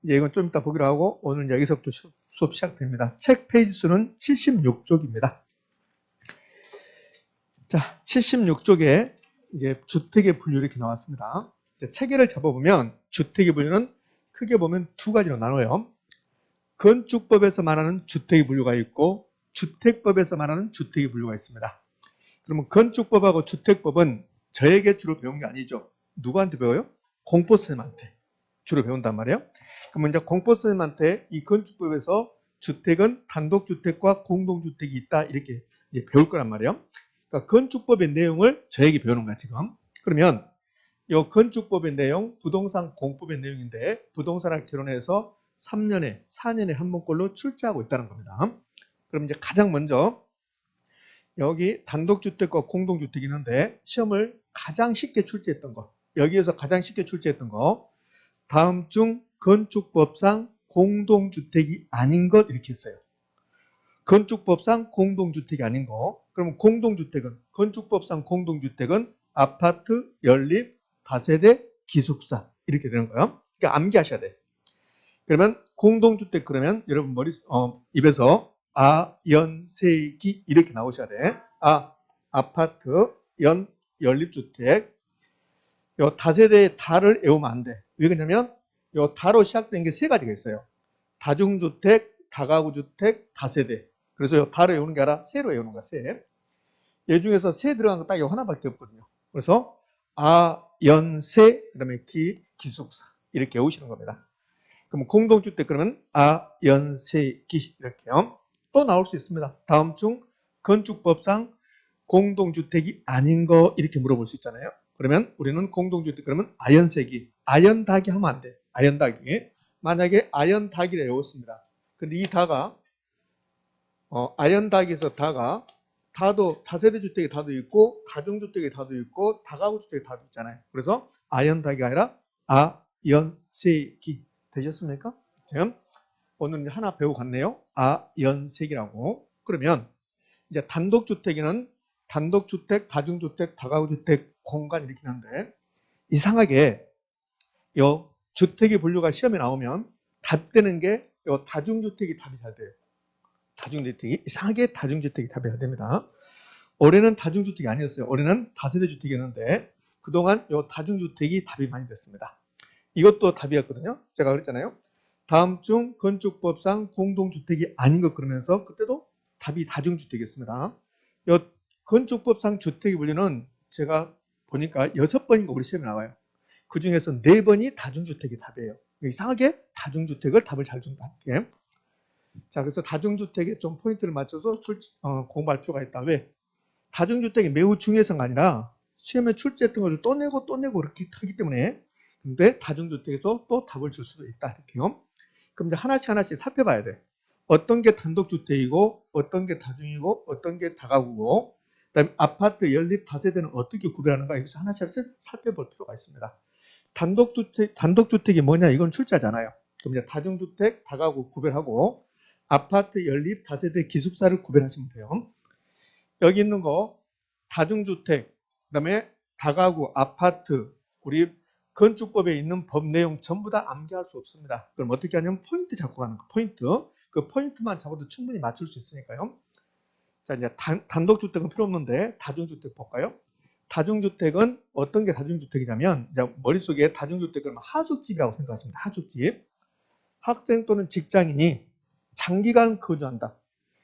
이제 이건 좀 이따 보기로 하고 오늘 이제 여기서부터 수업 시작됩니다. 책 페이지 수는 76쪽입니다. 자, 76쪽에 이제 주택의 분류 이렇게 나왔습니다. 이제 체계를 잡아보면 주택의 분류는 크게 보면 두 가지로 나눠요. 건축법에서 말하는 주택의 분류가 있고 주택법에서 말하는 주택의 분류가 있습니다. 그러면 건축법하고 주택법은 저에게 주로 배운 게 아니죠. 누구한테 배워요? 공포선생님한테 주로 배운단 말이에요. 그러면 이제 공포선생님한테 이 건축법에서 주택은 단독주택과 공동주택이 있다 이렇게 이제 배울 거란 말이에요. 그러니까 건축법의 내용을 저에게 배우는 거야 지금. 그러면 이 건축법의 내용, 부동산 공법의 내용인데 부동산을 결혼해서 3년에 4년에 한 번꼴로 출제하고 있다는 겁니다. 그럼 이제 가장 먼저 여기 단독주택과 공동주택이 있는데 시험을 가장 쉽게 출제했던 거, 여기에서 가장 쉽게 출제했던 거, 다음 중 건축법상 공동주택이 아닌 것 이렇게 했어요. 건축법상 공동주택이 아닌 거. 그러면 공동주택은, 건축법상 공동주택은 아파트, 연립, 다세대, 기숙사 이렇게 되는 거예요. 그러니까 암기하셔야 돼. 그러면 공동주택 그러면 여러분 입에서 연세기 이렇게 나오셔야 돼. 아파트, 연립주택. 요 다세대의 다를 외우면 안 돼. 왜 그러냐면 요 다로 시작된 게 세 가지가 있어요. 다중주택, 다가구주택, 다세대. 그래서 요 다를 외우는 게 아니라 세로 외우는 거야, 세. 얘 중에서 세 들어간 거 딱 요 하나밖에 없거든요. 그래서 연세, 그 다음에 기숙사 이렇게 외우시는 겁니다. 그럼 공동주택 그러면 연세기 이렇게요. 또 나올 수 있습니다. 다음 중 건축법상 공동주택이 아닌 거 이렇게 물어볼 수 있잖아요. 그러면 우리는 공동주택 그러면 아연세기, 아연다기 하면 안 돼. 아연다기. 만약에 아연다기를 외웠습니다. 근데 이 다가 아연다기에서 다도 다세대 주택의 다도 있고 다중주택의 다도 있고 다가구주택의 다도 있잖아요. 그래서 아연다기가 아니라 아연세기 되셨습니까? 그럼 오늘 하나 배우고 갔네요. 아연세기라고. 그러면 이제 단독주택에는 단독주택, 다중주택, 다가구주택 공간 이렇게 하는데 이상하게 요 주택의 분류가 시험에 나오면 답되는 게 요 다중주택이 답이 잘 돼요. 다중주택이 이상하게 다중주택이 답이 잘 됩니다. 올해는 다중주택이 아니었어요. 올해는 다세대 주택이었는데 그동안 요 다중주택이 답이 많이 됐습니다. 이것도 답이었거든요. 제가 그랬잖아요. 다음 중 건축법상 공동주택이 아닌 것 그러면서 그때도 답이 다중주택이었습니다. 이 건축법상 주택의 분류는 제가 보니까 6번인가 우리 시험에 나와요. 그 중에서 4번이 다중주택이 답이에요. 이상하게 다중주택을 답을 잘 준다. 이렇게. 자, 그래서 다중주택에 좀 포인트를 맞춰서 공부할 필요가 있다. 왜? 다중주택이 매우 중요해서가 아니라 시험에 출제했던 것을 또 내고 그렇게 하기 때문에 근데 다중주택에서 또 답을 줄 수도 있다. 이렇게요. 그럼 이제 하나씩 살펴봐야 돼. 어떤 게 단독주택이고 어떤 게 다중이고 어떤 게 다가구고 그다음에 아파트, 연립, 다세대는 어떻게 구별하는가 여기서 하나씩 살펴볼 필요가 있습니다. 단독주택이 뭐냐 이건 출제하잖아요. 그럼 이제 다중주택, 다가구 구별하고 아파트, 연립, 다세대, 기숙사를 구별하시면 돼요. 여기 있는 거 다중주택, 그다음에 다가구, 아파트, 우리 건축법에 있는 법 내용 전부 다 암기할 수 없습니다. 그럼 어떻게 하냐면 포인트 잡고 가는 거. 포인트. 그 포인트만 잡아도 충분히 맞출 수 있으니까요. 자, 이제 단독주택은 필요 없는데 다중주택 볼까요? 다중주택은 어떤 게 다중주택이냐면 이제 머릿속에 다중주택을 하숙집이라고 생각하십니다. 하숙집. 학생 또는 직장인이 장기간 거주한다.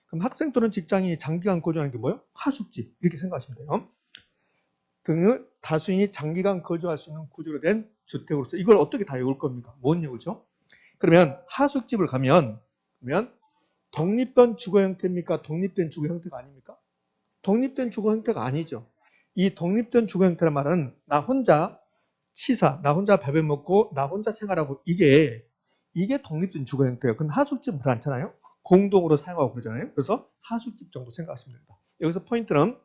그럼 학생 또는 직장인이 장기간 거주하는 게 뭐예요? 하숙집 이렇게 생각하시면 돼요. 등을 다수인이 장기간 거주할 수 있는 구조로 된 주택으로서 이걸 어떻게 다 외울 겁니까? 뭔 얘기죠? 그러면 하숙집을 가면 독립된 주거 형태입니까? 독립된 주거 형태가 아닙니까? 독립된 주거 형태가 아니죠. 이 독립된 주거 형태란 말은 나 혼자 치사, 나 혼자 밥을 먹고 나 혼자 생활하고 이게 독립된 주거 형태예요. 근데 하숙집은 그렇잖아요. 공동으로 사용하고 그러잖아요. 그래서 하숙집 정도 생각하시면 됩니다. 여기서 포인트는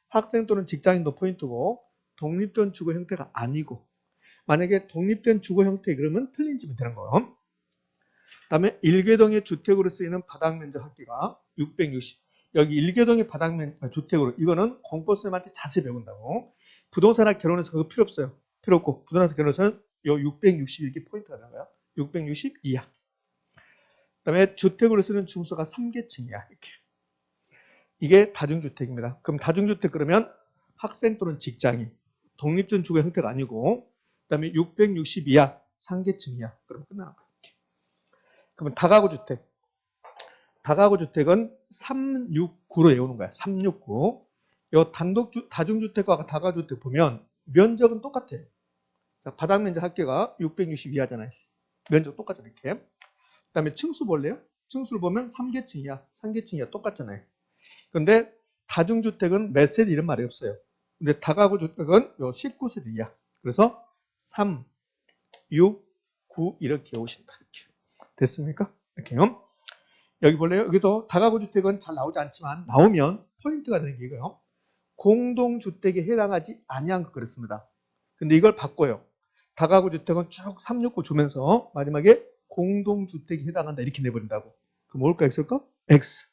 학생 또는 직장인도 포인트고 독립된 주거 형태가 아니고 만약에 독립된 주거 형태 그러면 틀린 집이 되는 거예요. 그다음에 일개동의 주택으로 쓰이는 바닥 면적 합계가 660. 여기 일개동의 바닥 면적 주택으로 이거는 공법쌤한테 자세히 배운다고. 부동산학 결혼해서 그거 필요 없어요. 필요 없고 부동산 결혼해서는 요 660 이게 포인트가 되는 거야. 660 이하. 그다음에 주택으로 쓰는 층수가 3계층이야. 이렇게. 이게 다중주택입니다. 그럼 다중주택 그러면 학생 또는 직장인, 독립된 주거 형태가 아니고, 그다음에 660 이하 3계층이야. 그럼 끝나는 거야. 이렇게. 그러면 다가구 주택. 다가구 주택은 369로 외우는 거야. 369. 요 다중주택과 다가구주택 보면 면적은 똑같아요. 자, 바닥 면적 합계가 660 이하잖아요. 면적 똑같잖아요. 이렇게. 그다음에 층수 볼래요? 층수를 보면 3계층이야. 3계층이야. 똑같잖아요. 그런데 다중주택은 몇 세대 이런 말이 없어요. 근데 다가구 주택은 요 19세대 이하. 그래서 3, 6, 9 이렇게 오신다. 이렇게. 됐습니까? 이렇게요. 여기 볼래요? 여기도 다가구 주택은 잘 나오지 않지만 나오면 포인트가 되는 게 이거요. 공동주택에 해당하지 아니한 거 그랬습니다. 근데 이걸 바꿔요. 다가구 주택은 쭉 369 주면서 마지막에 공동주택에 해당한다 이렇게 내버린다고. 그럼 뭘까 X일까? X.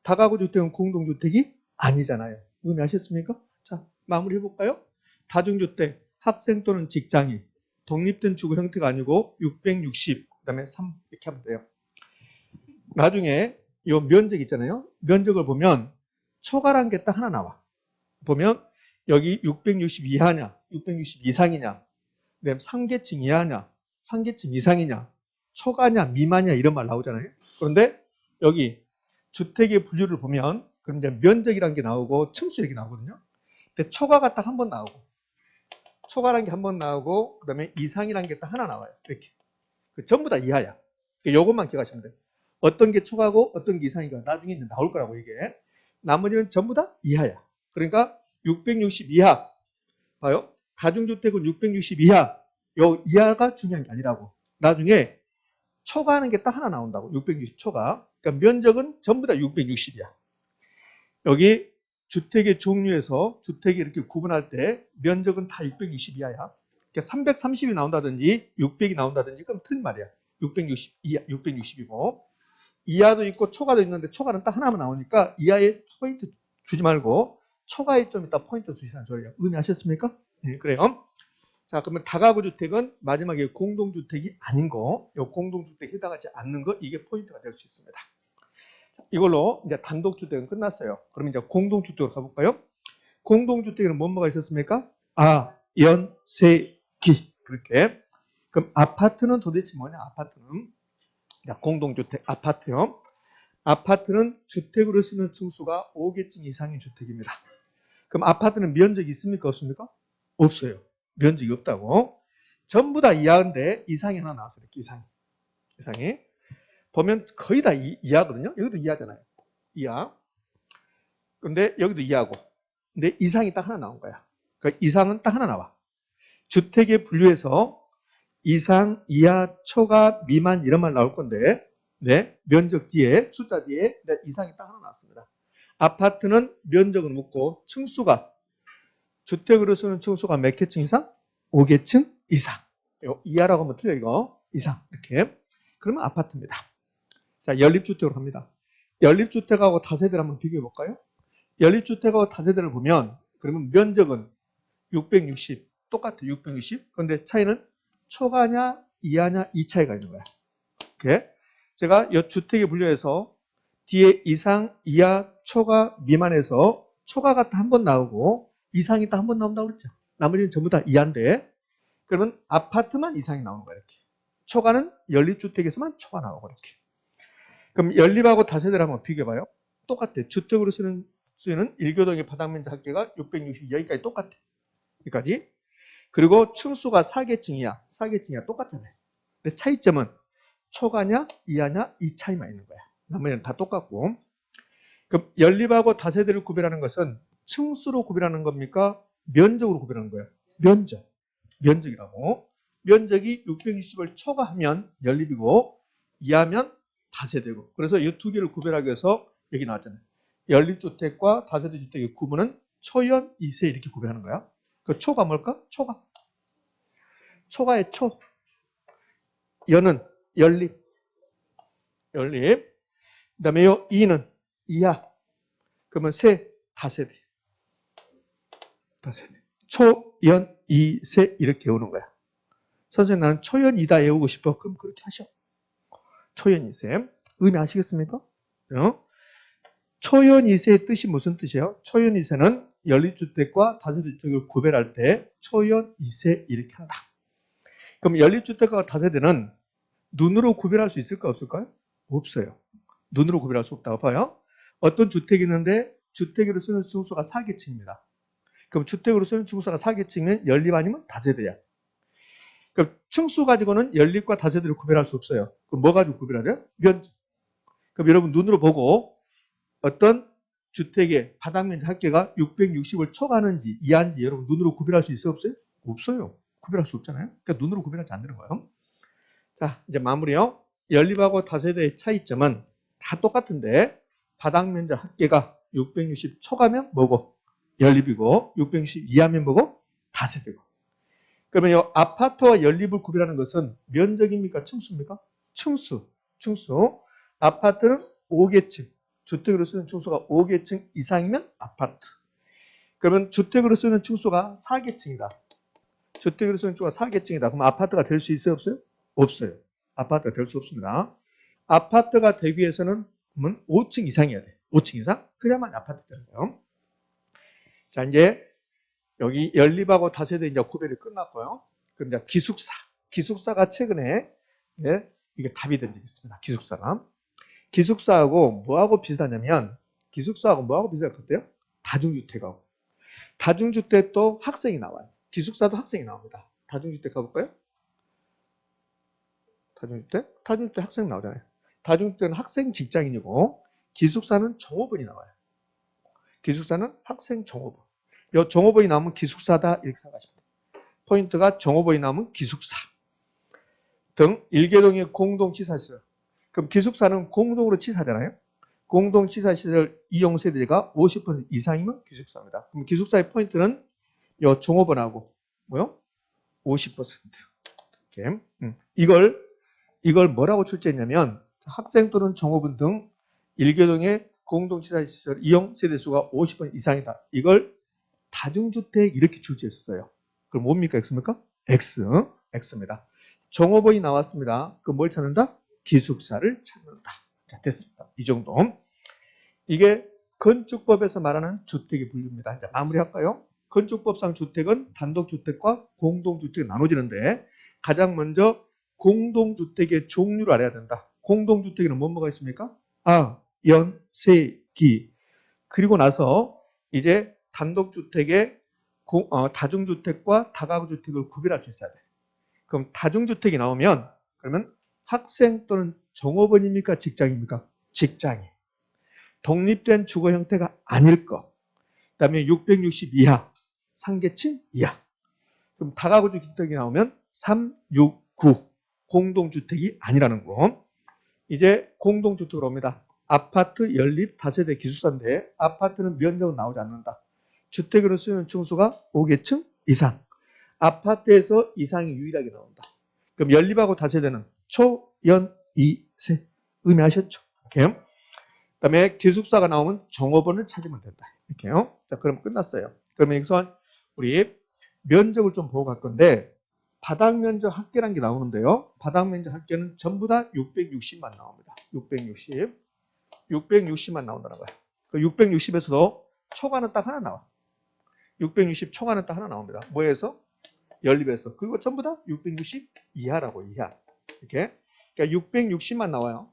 다가구 주택은 공동주택이 아니잖아요. 의미하셨습니까? 자, 마무리 해볼까요? 다중주택, 학생 또는 직장인, 독립된 주거 형태가 아니고 660, 그 다음에 3 이렇게 하면 돼요. 나중에 이 면적 있잖아요. 면적을 보면 초과란 게 딱 하나 나와. 보면 여기 660 이하냐, 660 이상이냐, 그다음에 3계층 이하냐, 3계층 이상이냐, 초과냐, 미만이냐 이런 말 나오잖아요. 그런데 여기 주택의 분류를 보면 그럼 이제 면적이라는 게 나오고 층수 이렇게 나오거든요. 근데 초과가 딱 한 번 나오고, 초과라는 게 한 번 나오고, 그다음에 이상이라는 게 딱 하나 나와요. 이렇게. 전부 다 이하야. 요것만 기억하시면 돼요. 어떤 게 초과고 어떤 게 이상이가 나중에 이제 나올 거라고 이게. 나머지는 전부 다 이하야. 그러니까 660 이하. 봐요. 다중주택은 660 이하. 요 이하가 중요한 게 아니라고. 나중에 초과하는 게 딱 하나 나온다고. 660 초과. 그러니까 면적은 전부 다 660이야. 여기 주택의 종류에서 주택이 이렇게 구분할 때 면적은 다 660 이하야. 그러니까 330이 나온다든지 600이 나온다든지 그럼 틀린 말이야. 660 이하, 660이고. 이하도 있고 초과도 있는데 초과는 딱 하나만 나오니까 이하에 포인트 주지 말고 초과에 좀 이따 포인트 주시라는 소리예요. 의미하셨습니까? 네, 그래요. 자, 그러면 다가구 주택은 마지막에 공동주택이 아닌 거, 요 공동주택에 해당하지 않는 거 이게 포인트가 될 수 있습니다. 자, 이걸로 이제 단독주택은 끝났어요. 그럼 이제 공동주택으로 가볼까요? 공동주택에는 뭐가 있었습니까? 아, 연, 세, 기 그렇게. 그럼 아파트는 도대체 뭐냐? 아파트는 공동주택 아파트요. 아파트는 주택으로 쓰는 층수가 5계층 이상의 주택입니다. 그럼 아파트는 면적이 있습니까? 없습니까? 없어요. 면적이 없다고. 전부 다 이하인데 이상이 하나 나왔어요. 이렇게 이상이. 보면 거의 다 이하거든요. 여기도 이하잖아요. 이하. 근데 여기도 이하고. 근데 이상이 딱 하나 나온 거야. 그러니까 이상은 딱 하나 나와. 주택의 분류에서 이상, 이하, 초과, 미만 이런 말 나올 건데 네, 면적 뒤에 숫자 뒤에 네, 이상이 딱 하나 나왔습니다. 아파트는 면적은 묻고 층수가 주택으로 쓰는 층수가 몇 개층 이상? 5계층 이상. 이하라고 하면 틀려 이거. 이상 이렇게. 그러면 아파트입니다. 자, 연립주택으로 갑니다. 연립주택하고 다세대를 한번 비교해 볼까요? 연립주택하고 다세대를 보면 그러면 면적은 660 똑같아요. 660. 그런데 차이는 초과냐 이하냐 이 차이가 있는 거야. 이렇게. 제가 이 주택에 분류해서 뒤에 이상, 이하, 초과, 미만에서 초과가 한 번 나오고 이상이 딱 한 번 나온다고 그랬죠. 나머지는 전부 다 이하인데 그러면 아파트만 이상이 나오는 거야. 이렇게. 초과는 연립주택에서만 초과 나오고 이렇게. 그럼 연립하고 다세대를 한번 비교해봐요. 똑같아. 주택으로 쓰는 1교동의 바닥면적 합계가 660 여기까지 똑같아. 여기까지. 그리고 층수가 4계층이야. 4계층이야. 똑같잖아요. 근데 차이점은 초과냐 이하냐 이 차이만 있는 거야. 나머지는 다 똑같고. 그럼 연립하고 다세대를 구별하는 것은 층수로 구별하는 겁니까? 면적으로 구별하는 거예요. 면적이라고. 면적이 660을 초과하면 연립이고 이하면 다세대고. 그래서 이 두 개를 구별하기 위해서 여기 나왔잖아요. 연립주택과 다세대 주택의 구분은 초연, 이세 이렇게 구별하는 거야. 그 초가 뭘까? 초가의 초. 연은 연립. 그 다음에 요 이는 이하. 그러면 세, 다세대. 초, 연, 이, 세 이렇게 오는 거야. 선생님 나는 초연이다 외우고 싶어. 그럼 그렇게 하셔. 초연이세. 의미 아시겠습니까? 초연이세의 뜻이 무슨 뜻이에요? 초연이세는 연립주택과 다세대주택을 구별할 때 초연이세 이렇게 한다. 그럼 연립주택과 다세대는 눈으로 구별할 수 있을까 없을까요? 없어요. 눈으로 구별할 수 없다고 봐요. 어떤 주택이 있는데 주택으로 쓰는 층수가 4계층입니다. 그럼 주택으로 쓰는 층수가 4계층이면 연립 아니면 다세대야. 그럼 층수 가지고는 연립과 다세대를 구별할 수 없어요. 그럼 뭐 가지고 구별하래요? 면적. 그럼 여러분 눈으로 보고 어떤 주택의 바닥면적 합계가 660을 초과하는지 이하인지 여러분 눈으로 구별할 수 있어요? 없어요? 없어요. 구별할 수 없잖아요. 그러니까 눈으로 구별하지 않는 거예요. 자, 이제 마무리요. 연립하고 다세대의 차이점은 다 똑같은데 바닥면적 합계가 660 초과면 뭐고? 연립이고 660 이하면 뭐고? 다세대고. 그러면 이 아파트와 연립을 구별하는 것은 면적입니까? 층수입니까? 층수. 아파트는 5계층. 주택으로 쓰는 층수가 5계층 이상이면 아파트. 그러면 주택으로 쓰는 층수가 4계층이다. 주택으로 쓰는 층수가 4계층이다. 그럼 아파트가 될 수 있어요? 없어요? 없어요. 아파트가 될 수 없습니다. 아파트가 되기 위해서는 5층 이상이어야 돼. 5층 이상? 그래야만 아파트 되는 거예요. 자, 이제 여기 연립하고 다세대 이제 구별이 끝났고요. 그럼 이제 기숙사. 기숙사가 최근에 이게 답이 된 적이 있습니다. 기숙사가. 기숙사하고 뭐하고 비슷하냐면 기숙사하고 뭐하고 비슷할 것 같아요? 다중주택하고. 다중주택도 학생이 나와요. 기숙사도 학생이 나옵니다. 다중주택 가볼까요? 다중주택 학생 나오잖아요. 다중주택은 학생 직장인이고 기숙사는 종업원이 나와요. 기숙사는 학생 종업원. 이 종업원이 나오면 기숙사다 이렇게 생각하시면 돼요. 포인트가 종업원이 나오면 기숙사 등 일개동의 공동치사시설. 그럼 기숙사는 공동으로 치사잖아요. 공동치사시설 이용세대가 50% 이상이면 기숙사입니다. 그럼 기숙사의 포인트는 이 종업원하고 뭐요? 50%. 이렇게. 이걸 뭐라고 출제했냐면 학생 또는 종업원 등 일개동의 공동치사시설 이용 세대수가 50% 이상이다. 이걸 다중주택 이렇게 출제했었어요. 그럼 뭡니까? X입니까? X입니다. 종업원이 나왔습니다. 그럼 뭘 찾는다? 기숙사를 찾는다. 자, 됐습니다. 이 정도. 이게 건축법에서 말하는 주택의 분류입니다. 이제 마무리할까요? 건축법상 주택은 단독주택과 공동주택이 나눠지는데 가장 먼저 공동주택의 종류를 알아야 된다. 공동주택에는 뭐가 있습니까? 아, 연, 세, 기. 그리고 나서 이제 단독주택의 다중주택과 다가구주택을 구별할 수 있어야 돼. 그럼 다중주택이 나오면 그러면 학생 또는 종업원입니까? 직장입니까? 직장이. 독립된 주거 형태가 아닐 것. 그 다음에 660 이하, 상계층 이하. 그럼 다가구주택이 나오면 3, 6, 9. 공동주택이 아니라는 거. 이제 공동주택으로 옵니다. 아파트, 연립, 다세대 기숙사인데 아파트는 면적은 나오지 않는다. 주택으로 쓰는 층수가 5계층 이상. 아파트에서 이상이 유일하게 나온다. 그럼 연립하고 다세대는 초, 연, 이, 세. 의미하셨죠? 이렇게. 그다음에 기숙사가 나오면 종업원을 찾으면 된다. 이렇게요. 자, 그럼 끝났어요. 그러면 여기서 우리 면적을 좀 보고 갈 건데 바닥 면적 합계라는 게 나오는데요. 바닥 면적 합계는 전부 다 660만 나옵니다. 660만 나온다는 거예요. 그 660에서도 초과는 딱 하나 나와. 660 초과는 딱 하나 나옵니다. 뭐에서? 연립에서. 그리고 전부 다 660 이하라고 이하. 이렇게. 그러니까 660만 나와요.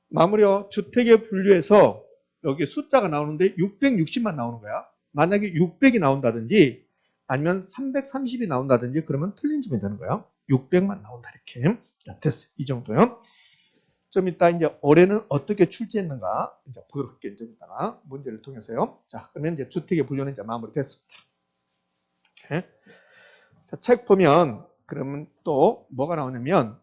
마무리요. 주택에 분류해서 여기 숫자가 나오는데 660만 나오는 거야. 만약에 600이 나온다든지 아니면 330이 나온다든지 그러면 틀린 점이 되는 거예요. 600만 나온다 이렇게. 자, 됐어요. 이 정도요. 좀 이따 이제 올해는 어떻게 출제했는가 이제 보도록 할게요. 좀 이따가 문제를 통해서요. 자, 그러면 이제 주택의 분류는 이제 마무리됐습니다. 이렇게. 자, 책 보면 그러면 또 뭐가 나오냐면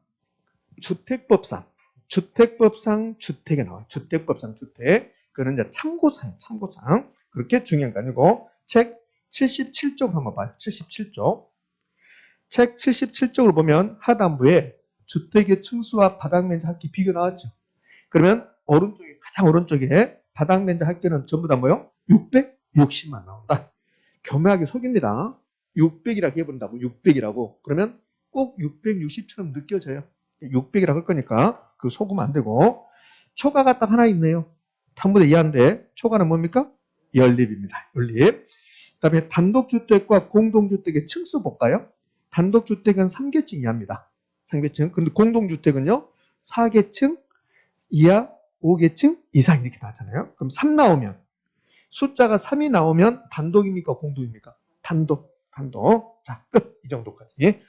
주택법상 주택에 나와요. 주택법상 주택. 그거는 이제 참고상. 그렇게 중요한 게 아니고 책 77쪽 한번 봐요. 77쪽. 책 77쪽을 보면 하단부에 주택의 층수와 바닥면적 합계 비교 나왔죠. 그러면 오른쪽에 가장 오른쪽에 바닥면적 합계는 전부 다 뭐요? 660만 나온다. 교묘하게 속입니다. 600이라고 해본다고 600이라고. 그러면 꼭 660처럼 느껴져요. 600이라고 할 거니까 그 속으면 안 되고. 초과가 딱 하나 있네요. 3분의 2인데 초과는 뭡니까? 연립입니다. 연립. 그다음에 단독주택과 공동주택의 층수 볼까요? 단독주택은 3계층 이하입니다. 3계층. 근데 공동주택은요. 4계층 이하, 5계층 이상 이렇게 나왔잖아요. 그럼 3 나오면 숫자가 3이 나오면 단독입니까? 공동입니까? 단독. 자, 끝. 이 정도까지.